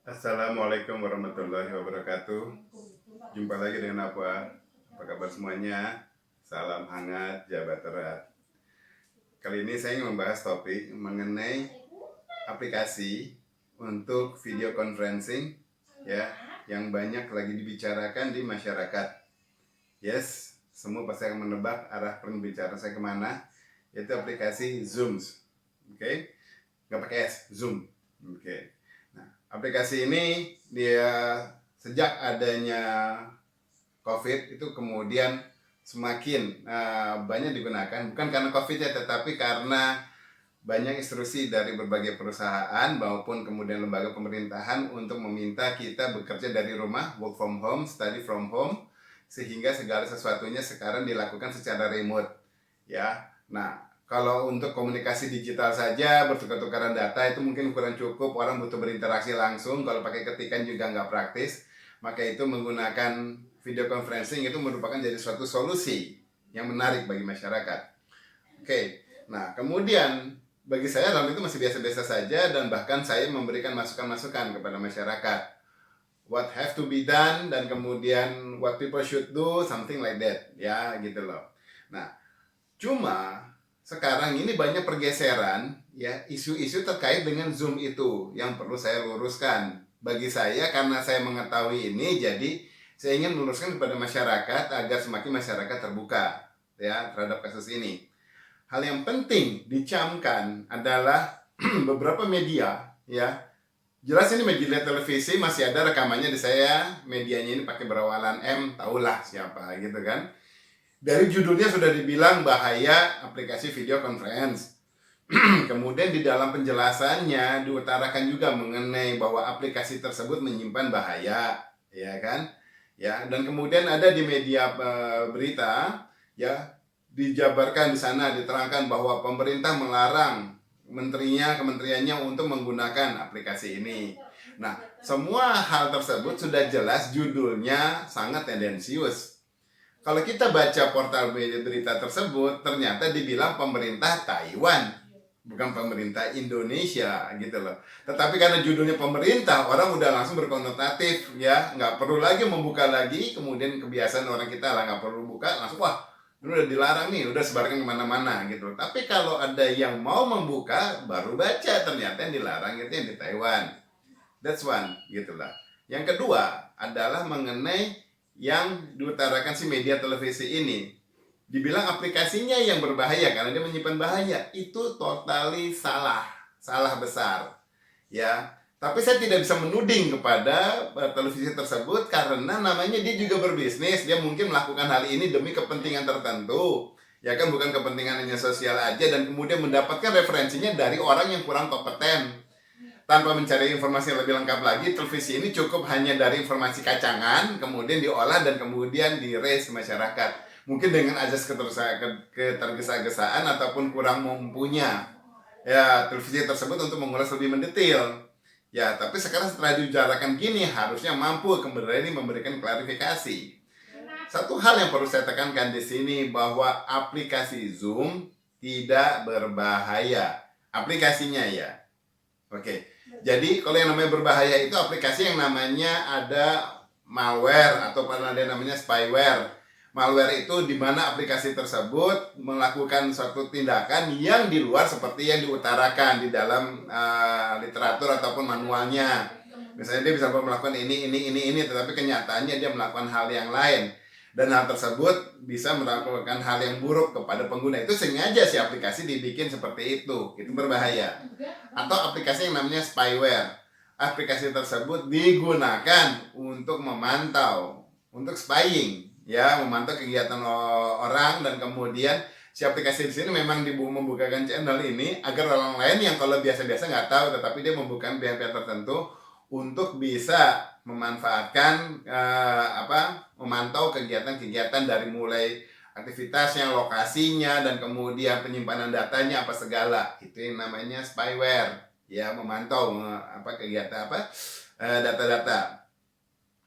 Assalamualaikum warahmatullahi wabarakatuh. Jumpa lagi dengan apa kabar semuanya? Salam hangat, jabat erat. Kali ini saya ingin membahas topik mengenai aplikasi untuk video conferencing ya, yang banyak lagi dibicarakan di masyarakat. Yes, semua pasti akan menebak arah pembicaraan saya kemana, yaitu aplikasi Zoom. Oke, nggak pakai S, Zoom. Oke. Nah, aplikasi ini dia sejak adanya COVID itu kemudian semakin banyak digunakan, bukan karena COVID ya, tetapi karena banyak instruksi dari berbagai perusahaan maupun kemudian lembaga pemerintahan untuk meminta kita bekerja dari rumah, work from home, study from home, sehingga segala sesuatunya sekarang dilakukan secara remote ya. Nah, kalau untuk komunikasi digital saja, bertukar-tukaran data itu mungkin kurang cukup, orang butuh berinteraksi langsung. Kalau pakai ketikan juga nggak praktis, maka itu menggunakan video conferencing itu merupakan jadi suatu solusi yang menarik bagi masyarakat. Oke, nah kemudian bagi saya dalam itu masih biasa-biasa saja, dan bahkan saya memberikan masukan-masukan kepada masyarakat. What have to be done, dan kemudian what people should do, something like that, ya gitu loh. Nah, cuma sekarang ini banyak pergeseran ya, isu-isu terkait dengan Zoom itu yang perlu saya luruskan. Bagi saya, karena saya mengetahui ini, jadi saya ingin meluruskan kepada masyarakat agar semakin masyarakat terbuka ya terhadap kasus ini. Hal yang penting dicamkan adalah beberapa media ya. Jelas ini media televisi masih ada rekamannya di saya, medianya ini pakai berawalan M, tahulah siapa gitu kan. Dari judulnya sudah dibilang bahaya aplikasi video conference. Kemudian di dalam penjelasannya diutarakan juga mengenai bahwa aplikasi tersebut menyimpan bahaya, ya kan? Ya, dan kemudian ada di media berita ya, dijabarkan di sana diterangkan bahwa pemerintah melarang kementeriannya untuk menggunakan aplikasi ini. Nah, semua hal tersebut sudah jelas judulnya sangat tendensius. Kalau kita baca portal berita tersebut, ternyata dibilang pemerintah Taiwan, bukan pemerintah Indonesia gitu loh. Tetapi karena judulnya pemerintah, orang udah langsung berkonotatif ya, nggak perlu lagi membuka lagi. Kemudian kebiasaan orang kita lah, nggak perlu buka, langsung wah ini udah dilarang nih, udah sebarkan kemana-mana gitu. Tapi kalau ada yang mau membuka, baru baca ternyata yang dilarang itu yang di Taiwan. That's one gitu lah. Yang kedua adalah mengenai yang diutarakan si media televisi ini. Dibilang aplikasinya yang berbahaya karena dia menyimpan bahaya. Itu totally salah. Salah besar. Ya. Tapi saya tidak bisa menuding kepada televisi tersebut karena namanya dia juga berbisnis. Dia mungkin melakukan hal ini demi kepentingan tertentu. Ya kan, bukan kepentingan hanya sosial aja, dan kemudian mendapatkan referensinya dari orang yang kurang kompeten. Tanpa mencari informasi yang lebih lengkap lagi, televisi ini cukup hanya dari informasi kacangan, kemudian diolah dan kemudian di-raise ke masyarakat. Mungkin dengan azas ketergesa-gesaan ataupun kurang mampunya ya televisi tersebut untuk mengulas lebih mendetail. Ya, tapi sekarang setelah diujarakan gini, harusnya mampu kembali memberikan klarifikasi. Satu hal yang perlu saya tekankan di sini, bahwa aplikasi Zoom tidak berbahaya. Aplikasinya ya. Oke. Jadi kalau yang namanya berbahaya itu aplikasi yang namanya ada malware atau ada yang namanya spyware. Malware itu di mana aplikasi tersebut melakukan suatu tindakan yang di luar seperti yang diutarakan di dalam literatur ataupun manualnya. Misalnya dia bisa melakukan ini, tetapi kenyataannya dia melakukan hal yang lain. Dan hal tersebut bisa melakukan hal yang buruk kepada pengguna. Itu sengaja si aplikasi dibikin seperti itu berbahaya. Atau aplikasi yang namanya spyware. Aplikasi tersebut digunakan untuk memantau, untuk spying, ya, memantau kegiatan orang, dan kemudian si aplikasi di sini memang membukakan channel ini agar orang lain yang kalau biasa-biasa nggak tahu, tetapi dia membukakan pihak-pihak tertentu untuk bisa memanfaatkan memantau kegiatan-kegiatan dari mulai aktivitasnya, lokasinya, dan kemudian penyimpanan datanya apa segala. Itu yang namanya spyware, ya, memantau kegiatan data-data.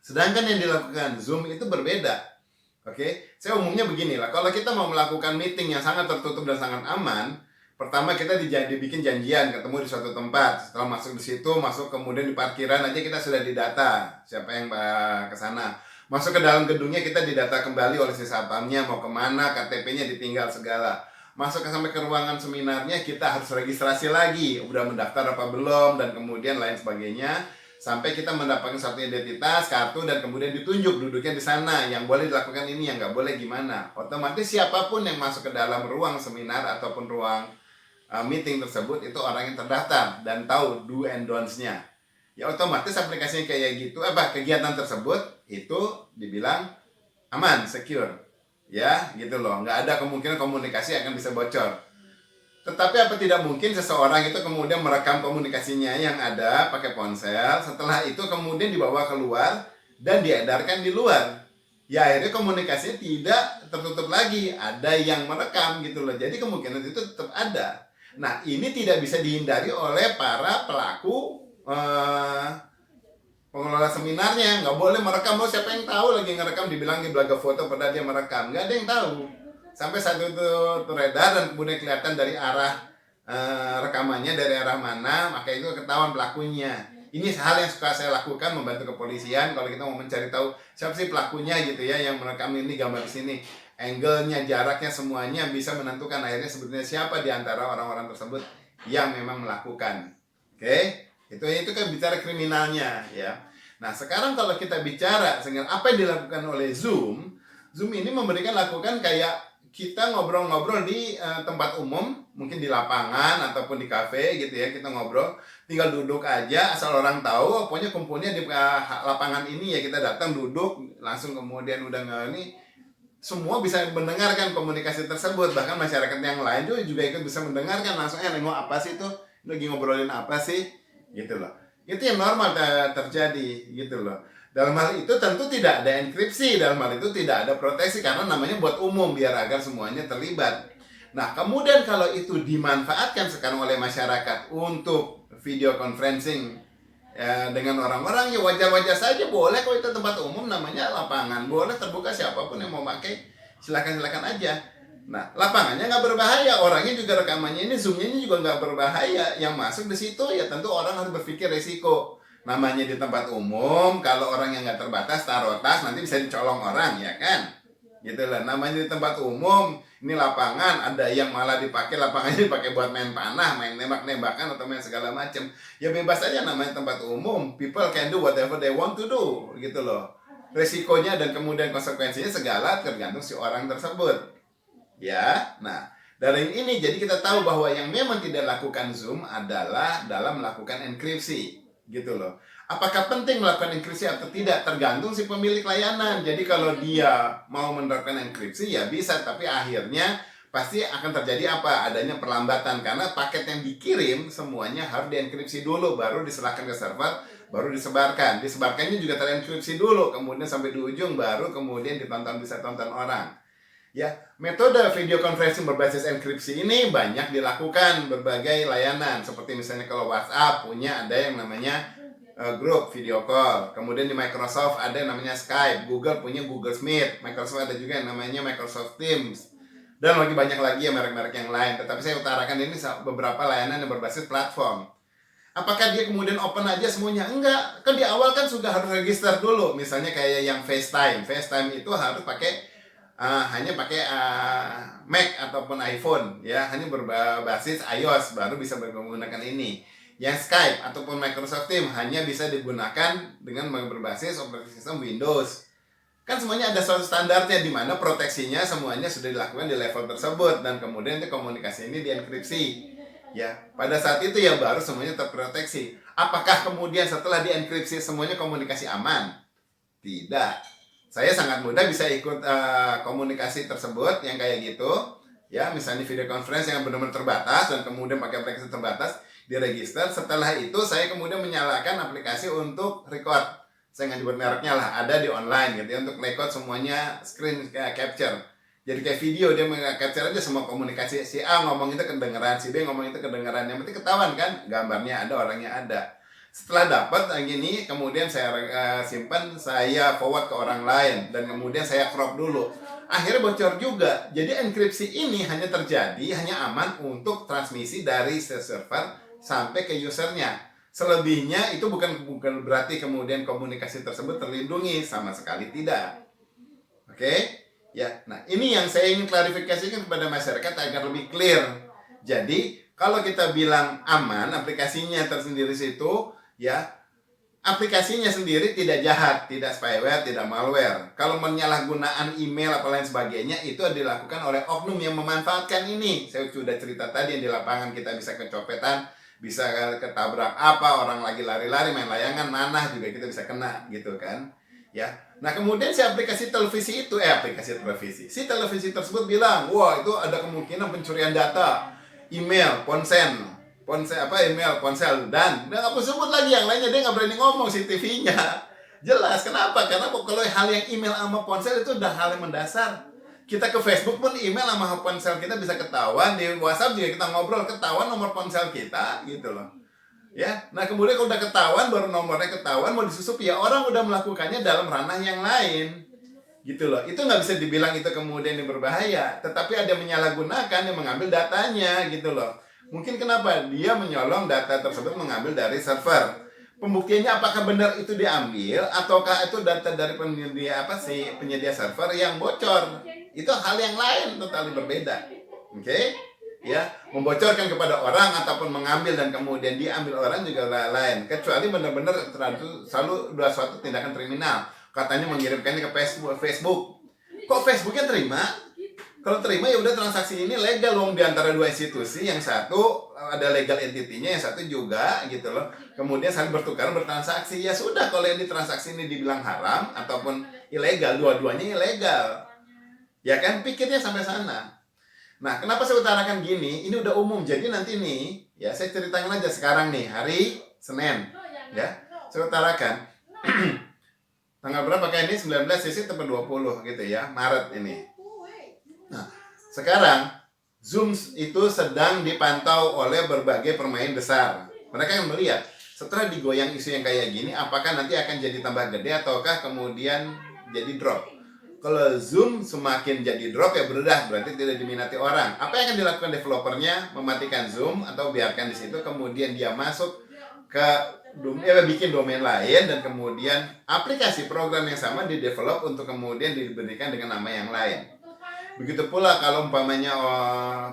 Sedangkan yang dilakukan Zoom itu berbeda. Oke, saya umumnya beginilah, kalau kita mau melakukan meeting yang sangat tertutup dan sangat aman, Pertama kita dibikin janjian ketemu di suatu tempat. Setelah masuk di situ, masuk kemudian di parkiran aja kita sudah didata siapa yang ke sana. Masuk ke dalam gedungnya kita didata kembali oleh si satpamnya mau kemana, KTP-nya ditinggal segala. Masuk sampai ke ruangan seminarnya kita harus registrasi lagi, udah mendaftar apa belum dan kemudian lain sebagainya. Sampai kita mendapatkan satu identitas, kartu, dan kemudian ditunjuk duduknya di sana. Yang boleh dilakukan ini, yang nggak boleh gimana. Otomatis siapapun yang masuk ke dalam ruang seminar ataupun ruang meeting tersebut itu orang yang terdaftar dan tahu do and don'ts-nya. Ya otomatis aplikasinya kayak gitu, kegiatan tersebut itu dibilang aman, secure. Ya, gitu loh. Nggak ada kemungkinan komunikasi akan bisa bocor. Tetapi apa tidak mungkin seseorang itu kemudian merekam komunikasinya yang ada pakai ponsel, setelah itu kemudian dibawa keluar dan diedarkan di luar. Ya akhirnya komunikasinya tidak tertutup lagi, ada yang merekam gitu loh. Jadi kemungkinan itu tetap ada. Nah ini tidak bisa dihindari oleh para pelaku pengelola seminarnya. Nggak boleh merekam, siapa yang tahu lagi ngerekam, dibilang di belaga foto padahal dia merekam. Nggak ada yang tahu. Sampai satu itu beredar dan kemudian kelihatan dari arah rekamannya dari arah mana, maka itu ketahuan pelakunya. Ini hal yang suka saya lakukan membantu kepolisian kalau kita mau mencari tahu siapa sih pelakunya gitu ya, yang merekam ini, gambar di sini, angle-nya, jaraknya, semuanya bisa menentukan akhirnya sebetulnya siapa di antara orang-orang tersebut yang memang melakukan. Oke? Itu kan bicara kriminalnya ya. Nah, sekarang kalau kita bicara dengan apa yang dilakukan oleh Zoom ini memberikan lakukan kayak kita ngobrol-ngobrol di tempat umum, mungkin di lapangan ataupun di kafe gitu ya, kita ngobrol, tinggal duduk aja, asal orang tahu, pokoknya kumpulnya di lapangan ini ya, kita datang duduk, langsung kemudian udah ini, semua bisa mendengarkan komunikasi tersebut, bahkan masyarakat yang lain juga ikut bisa mendengarkan langsung, nengok apa sih itu, lagi ngobrolin apa sih, gitu loh. Itu yang normal terjadi, gitu loh. Dalam hal itu tentu tidak ada enkripsi, dalam hal itu tidak ada proteksi karena namanya buat umum biar agar semuanya terlibat. Nah, kemudian kalau itu dimanfaatkan sekarang oleh masyarakat untuk video conferencing dengan orang-orang, ya wajar-wajar saja, boleh kok, itu tempat umum namanya lapangan, boleh terbuka, siapapun yang mau pakai silakan aja. Nah, lapangannya nggak berbahaya, orangnya juga rekamannya ini, zoomnya ini juga nggak berbahaya. Yang masuk di situ ya tentu orang harus berpikir resiko. Namanya di tempat umum, kalau orang yang nggak terbatas taruh tas, nanti bisa dicolong orang, ya kan? Gitu lah, namanya di tempat umum, ini lapangan, ada yang malah dipakai, lapangannya dipakai buat main panah, main nembak-nembakan, atau main segala macam. Ya bebas aja, namanya tempat umum, people can do whatever they want to do, gitu loh. Resikonya dan kemudian konsekuensinya segala tergantung si orang tersebut. Ya, nah dari ini jadi kita tahu bahwa yang memang tidak lakukan Zoom adalah dalam melakukan enkripsi. Gitu loh. Apakah penting melakukan enkripsi atau tidak tergantung si pemilik layanan. Jadi kalau dia mau menerapkan enkripsi ya bisa, tapi akhirnya pasti akan terjadi apa? Adanya perlambatan karena paket yang dikirim semuanya harus dienkripsi dulu, baru diserahkan ke server, baru disebarkan. Disebarkannya juga terenkripsi dulu, kemudian sampai di ujung baru kemudian bisa tonton orang. Ya, metode video conferencing berbasis enkripsi ini banyak dilakukan berbagai layanan. Seperti misalnya kalau WhatsApp punya ada yang namanya grup video call. Kemudian di Microsoft ada yang namanya Skype. Google punya Google Meet. Microsoft ada juga yang namanya Microsoft Teams. Dan lagi banyak lagi ya merek-merek yang lain. Tetapi saya utarakan ini beberapa layanan yang berbasis platform. Apakah dia kemudian open aja semuanya? Enggak. Kan di awal kan sudah harus register dulu. Misalnya kayak yang FaceTime. FaceTime itu harus pakai hanya pakai Mac ataupun iPhone ya, hanya berbasis iOS baru bisa menggunakan ini. Yang Skype ataupun Microsoft Teams hanya bisa digunakan dengan berbasis operating system Windows. Kan semuanya ada suatu standarnya di mana proteksinya semuanya sudah dilakukan di level tersebut dan kemudian itu komunikasi ini dienkripsi. Ya, pada saat itu ya baru semuanya terproteksi. Apakah kemudian setelah dienkripsi semuanya komunikasi aman? Tidak. Saya sangat mudah bisa ikut komunikasi tersebut yang kayak gitu ya, misalnya video conference yang benar-benar terbatas dan kemudian pakai aplikasi terbatas diregister. Setelah itu saya kemudian menyalakan aplikasi untuk record, saya nggak nyebut mereknya lah, ada di online gitu ya, untuk record semuanya screen capture. Jadi kayak video dia meng-capture aja semua komunikasi, si A ngomong itu kedengeran, si B ngomong itu kedengeran, yang penting ketahuan kan gambarnya ada, orangnya ada. Setelah dapat yang ini, kemudian saya simpan, saya forward ke orang lain, dan kemudian saya crop dulu. Akhirnya bocor juga. Jadi enkripsi ini hanya terjadi, hanya aman untuk transmisi dari server sampai ke usernya. Selebihnya itu bukan berarti kemudian komunikasi tersebut terlindungi, sama sekali tidak. Oke? Ya. Nah, ini yang saya ingin klarifikasikan kepada masyarakat agar lebih clear. Jadi, kalau kita bilang aman, aplikasinya tersendiri situ, ya, aplikasinya sendiri tidak jahat, tidak spyware, tidak malware. Kalau penyalahgunaan email atau lain sebagainya itu dilakukan oleh oknum yang memanfaatkan ini. Saya sudah cerita tadi, yang di lapangan kita bisa kecopetan, bisa ketabrak apa, orang lagi lari-lari main layangan, nanah juga kita bisa kena gitu kan. Ya. Nah, kemudian si aplikasi televisi itu si televisi tersebut bilang, "Wah, itu ada kemungkinan pencurian data, email, email, ponsel, dan nggak sebut lagi yang lainnya, dia nggak berani ngomong si TV-nya." Jelas, kenapa? Karena kalau hal yang email sama ponsel itu udah hal yang mendasar. Kita ke Facebook pun email sama ponsel kita bisa ketahuan, di WhatsApp juga kita ngobrol ketahuan nomor ponsel kita, gitu loh. Ya, nah kemudian kalau udah ketahuan, baru nomornya ketahuan, mau disusup, ya orang udah melakukannya dalam ranah yang lain. Gitu loh, itu nggak bisa dibilang itu kemudian yang berbahaya, tetapi ada yang menyalahgunakan, yang mengambil datanya, gitu loh. Mungkin kenapa? Dia menyolong data tersebut, mengambil dari server. Pembuktiannya apakah benar itu diambil, ataukah itu data dari penyedia server yang bocor. Itu hal yang lain, total berbeda. Oke? Ya, membocorkan kepada orang ataupun mengambil dan kemudian diambil orang juga lain. Kecuali benar-benar selalu suatu tindakan kriminal. Katanya mengirimkannya ke Facebook. Kok Facebooknya terima? Kalau terima ya udah, transaksi ini legal di antara dua institusi. Yang satu ada legal entity-nya, yang satu juga gitu loh. Kemudian saling bertukar bertransaksi. Ya sudah, kalau yang ditransaksi ini dibilang haram ataupun ilegal, dua-duanya ilegal. Ya kan, pikirnya sampai sana. Nah, kenapa saya utarakan gini? Ini udah umum. Jadi nanti nih, ya saya ceritakan aja sekarang nih, hari Senin. Ya, saya utarakan. Tanggal berapa kayak ini? 19 sisi atau 20 gitu ya, Maret ini. Nah, sekarang Zoom itu sedang dipantau oleh berbagai permain besar. Mereka yang melihat setelah digoyang isu yang kayak gini, apakah nanti akan jadi tambah gede ataukah kemudian jadi drop. Kalau Zoom semakin jadi drop, ya berarti tidak diminati orang. Apa yang akan dilakukan developernya? Mematikan Zoom atau biarkan di situ, kemudian dia masuk ke bikin domain lain, dan kemudian aplikasi program yang sama didevelop untuk kemudian diberikan dengan nama yang lain. Begitu pula kalau umpamanya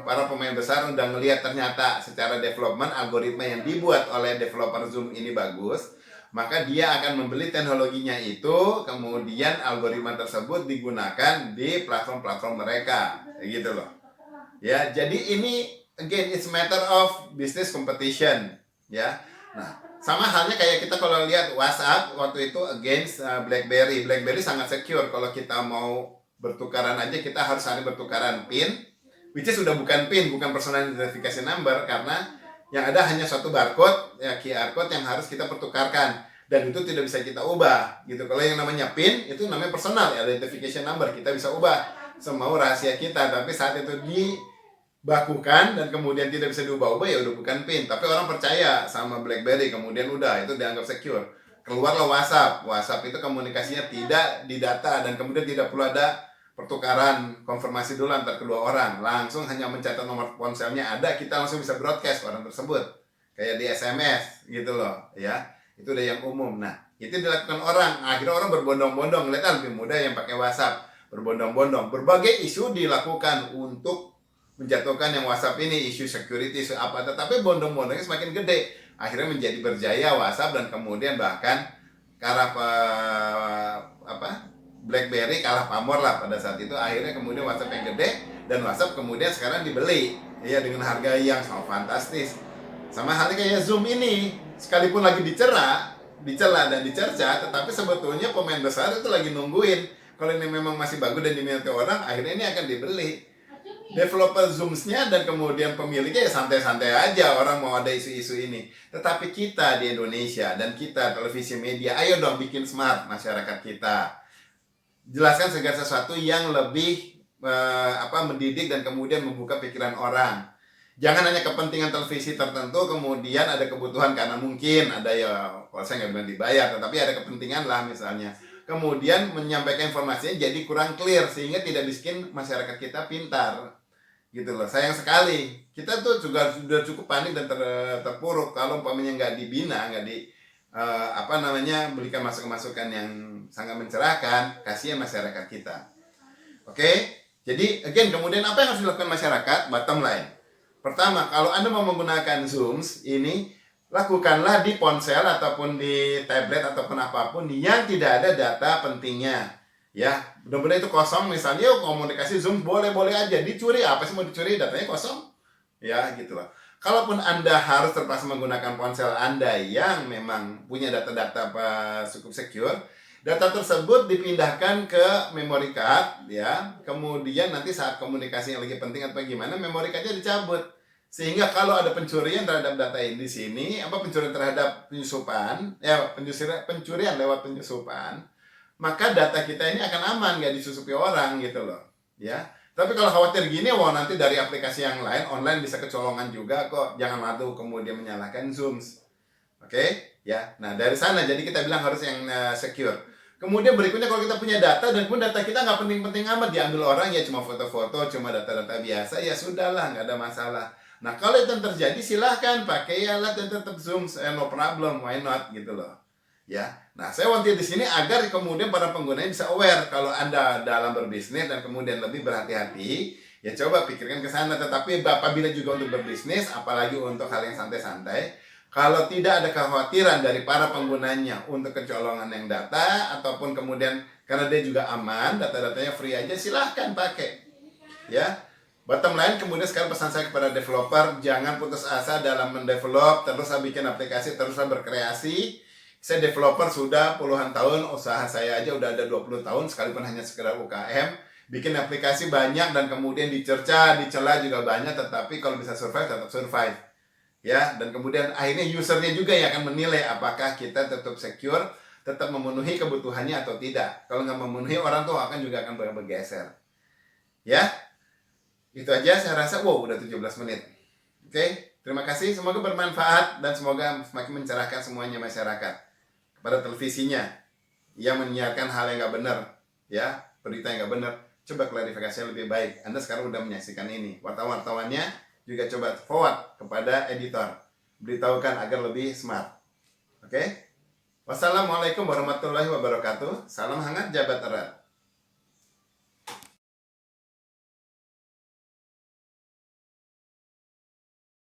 para pemain besar udah ngelihat ternyata secara development algoritma yang dibuat oleh developer Zoom ini bagus, maka dia akan membeli teknologinya itu, kemudian algoritma tersebut digunakan di platform-platform mereka, gitu loh. Ya, jadi ini again it's matter of business competition, ya. Nah, sama halnya kayak kita kalau lihat WhatsApp waktu itu against BlackBerry. BlackBerry sangat secure. Kalau kita mau bertukaran aja, kita harus saling bertukaran PIN, which is sudah bukan PIN, bukan personal identification number, karena yang ada hanya suatu barcode, ya QR code yang harus kita pertukarkan, dan itu tidak bisa kita ubah, gitu. Kalau yang namanya PIN itu namanya personal identification number, kita bisa ubah semau rahasia kita, tapi saat itu dibakukan dan kemudian tidak bisa diubah-ubah, ya udah bukan PIN. Tapi orang percaya sama BlackBerry, kemudian udah itu dianggap secure. Keluarlah WhatsApp. WhatsApp itu komunikasinya tidak didata, dan kemudian tidak perlu ada pertukaran konfirmasi dulu antar kedua orang, langsung hanya mencatat nomor ponselnya ada, kita langsung bisa broadcast orang tersebut kayak di SMS gitu loh, ya. Itu udah yang umum. Nah, itu dilakukan orang. Akhirnya orang berbondong-bondong, lihat lebih mudah yang pakai WhatsApp, berbondong-bondong. Berbagai isu dilakukan untuk menjatuhkan yang WhatsApp ini, isu security, isu apa, tetapi bondong-bondongnya semakin gede. Akhirnya menjadi berjaya WhatsApp, dan kemudian bahkan ke arah BlackBerry kalah pamor lah pada saat itu. Akhirnya kemudian WhatsApp yang gede, dan WhatsApp kemudian sekarang dibeli ya dengan harga yang sangat fantastis. Sama halnya kayak Zoom ini, sekalipun lagi dicela dan dicerca, tetapi sebetulnya pemain besar itu lagi nungguin. Kalau ini memang masih bagus dan diminati orang, akhirnya ini akan dibeli. Developer Zoom-nya dan kemudian pemiliknya ya santai-santai aja, orang mau ada isu-isu ini. Tetapi kita di Indonesia dan kita televisi media, ayo dong bikin smart masyarakat kita. Jelaskan segala sesuatu yang lebih mendidik dan kemudian membuka pikiran orang. Jangan hanya kepentingan televisi tertentu, kemudian ada kebutuhan karena mungkin ada ya, kalau saya nggak bilang dibayar, tetapi ada kepentingan lah misalnya. Kemudian menyampaikan informasinya jadi kurang clear, sehingga tidak bikin masyarakat kita pintar. Gitu loh, sayang sekali. Kita tuh juga sudah cukup panik dan terpuruk kalau umpamanya nggak dibina, nggak di berikan masukan-masukan yang sangat mencerahkan, kasihan masyarakat kita. Oke, jadi again, kemudian apa yang harus dilakukan masyarakat? Bottom line. Pertama, kalau Anda mau menggunakan Zooms ini, lakukanlah di ponsel ataupun di tablet ataupun apapun yang tidak ada data pentingnya. Ya, benar-benar itu kosong misalnya, komunikasi Zoom boleh-boleh aja. Dicuri, apa sih mau dicuri? Datanya kosong. Ya, gitu loh. Kalaupun Anda harus terpaksa menggunakan ponsel Anda yang memang punya data-data cukup secure, data tersebut dipindahkan ke memory card, ya. Kemudian nanti saat komunikasi yang lagi penting atau gimana, memory cardnya dicabut. Sehingga kalau ada pencurian terhadap data ini di sini, pencurian terhadap penyusupan, ya pencurian lewat penyusupan, maka data kita ini akan aman, nggak disusupi orang gitu loh, ya. Tapi kalau khawatir gini, wah nanti dari aplikasi yang lain online bisa kecolongan juga kok. Jangan lalu kemudian menyalahkan Zooms. Oke, ya. Nah dari sana jadi kita bilang harus yang secure. Kemudian berikutnya kalau kita punya data dan pun data kita nggak penting-penting amat, diambil orang ya cuma foto-foto, cuma data-data biasa, ya sudahlah, nggak ada masalah. Nah kalau itu yang terjadi silahkan pakai alat dan tetap Zoom, no problem, why not gitu loh. Ya, nah saya wanti di sini agar kemudian para pengguna bisa aware kalau Anda dalam berbisnis dan kemudian lebih berhati-hati, ya coba pikirkan ke sana. Tetapi apabila juga untuk berbisnis, apalagi untuk hal yang santai-santai, kalau tidak ada kekhawatiran dari para penggunanya untuk kecolongan yang data, ataupun kemudian karena dia juga aman, data-datanya free aja, silahkan pakai. Ya, bottom line kemudian sekarang pesan saya kepada developer, jangan putus asa dalam mendevelop, teruslah bikin aplikasi, teruslah berkreasi. Saya developer sudah puluhan tahun, usaha saya aja udah ada 20 tahun, sekalipun hanya sekedar UKM. Bikin aplikasi banyak dan kemudian dicerca, dicela juga banyak, tetapi kalau bisa survive, tetap survive. Ya, dan kemudian akhirnya usernya juga yang akan menilai apakah kita tetap secure, tetap memenuhi kebutuhannya atau tidak. Kalau nggak memenuhi, orang tuh juga akan bergeser. Ya, itu aja saya rasa. Wow, udah 17 menit. Oke, terima kasih. Semoga bermanfaat dan semoga semakin mencerahkan semuanya masyarakat. Kepada televisinya yang menyiarkan hal yang nggak benar, ya, berita yang nggak benar, coba klarifikasinya lebih baik. Anda sekarang udah menyaksikan ini. Wartawan-wartawannya juga coba forward kepada editor, beritahukan agar lebih smart. Oke? Wassalamualaikum warahmatullahi wabarakatuh. Salam hangat, jabat erat.